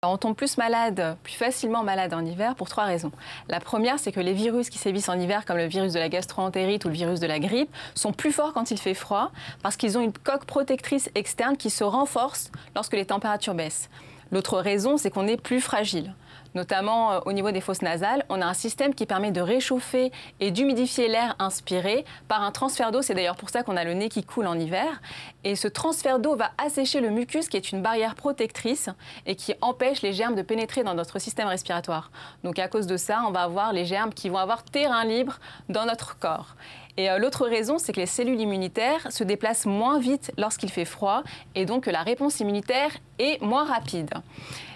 On tombe plus facilement malade en hiver pour 3 raisons. La première, c'est que les virus qui sévissent en hiver, comme le virus de la gastro-entérite ou le virus de la grippe, sont plus forts quand il fait froid parce qu'ils ont une coque protectrice externe qui se renforce lorsque les températures baissent. L'autre raison, c'est qu'on est plus fragile. Notamment au niveau des fosses nasales, on a un système qui permet de réchauffer et d'humidifier l'air inspiré par un transfert d'eau. C'est d'ailleurs pour ça qu'on a le nez qui coule en hiver. Et ce transfert d'eau va assécher le mucus, qui est une barrière protectrice et qui empêche les germes de pénétrer dans notre système respiratoire. Donc à cause de ça, on va avoir les germes qui vont avoir terrain libre dans notre corps. Et l'autre raison, c'est que les cellules immunitaires se déplacent moins vite lorsqu'il fait froid et donc que la réponse immunitaire est moins rapide.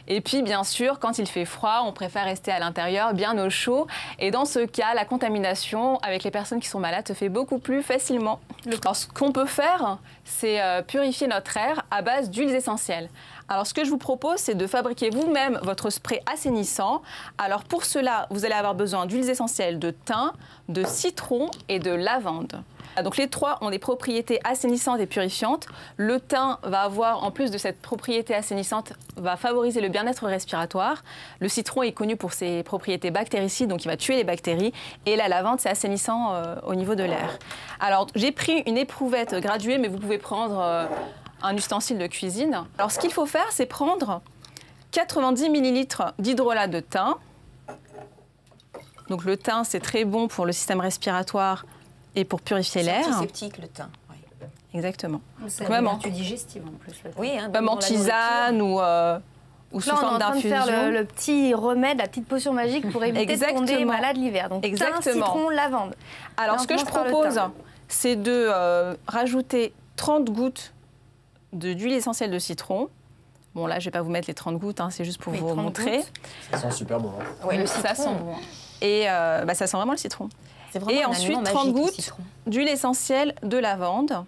Et puis, bien sûr, quand il fait froid, on préfère rester à l'intérieur, bien au chaud. Et dans ce cas, la contamination avec les personnes qui sont malades se fait beaucoup plus facilement. Alors, ce qu'on peut faire, c'est purifier notre air à base d'huiles essentielles. Alors, ce que je vous propose, c'est de fabriquer vous-même votre spray assainissant. Alors, pour cela, vous allez avoir besoin d'huiles essentielles de thym, de citron et de lavande. Donc les trois ont des propriétés assainissantes et purifiantes. Le thym va avoir, en plus de cette propriété assainissante, va favoriser le bien-être respiratoire. Le citron est connu pour ses propriétés bactéricides, donc il va tuer les bactéries. Et la lavande, c'est assainissant au niveau de l'air. Alors j'ai pris une éprouvette graduée, mais vous pouvez prendre un ustensile de cuisine. Alors ce qu'il faut faire, c'est prendre 90 ml d'hydrolat de thym. Donc le thym, c'est très bon pour le système respiratoire et pour purifier l'air. C'est antiseptique, le thym. Oui. Exactement. C'est une vertu digestive en plus. Oui, hein, même en tisane ou sous forme d'infusion. On est en train de faire le petit remède, la petite potion magique pour éviter de tomber malade l'hiver. Donc thym, citron, lavande. Alors ce que je propose, c'est de rajouter 30 gouttes d'huile essentielle de citron. Bon là, je ne vais pas vous mettre les 30 gouttes, hein, c'est juste pour vous montrer. Ça sent super bon. Hein. Oui, ça sent bon. Et ça sent vraiment le citron. Et ensuite 30 gouttes d'huile essentielle de lavande.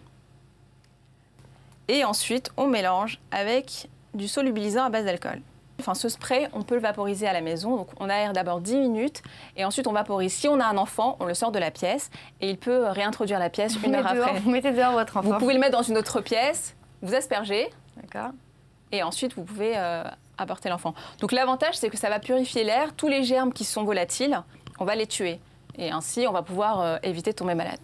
Et ensuite, on mélange avec du solubilisant à base d'alcool. Enfin, ce spray, on peut le vaporiser à la maison. Donc, on aère d'abord 10 minutes et ensuite on vaporise. Si on a un enfant, on le sort de la pièce et il peut réintroduire la pièce une heure après. Vous mettez dehors votre enfant. Vous pouvez le mettre dans une autre pièce, vous aspergez. D'accord. Et ensuite, vous pouvez apporter l'enfant. Donc, l'avantage, c'est que ça va purifier l'air. Tous les germes qui sont volatiles, on va les tuer. Et ainsi, on va pouvoir éviter de tomber malade.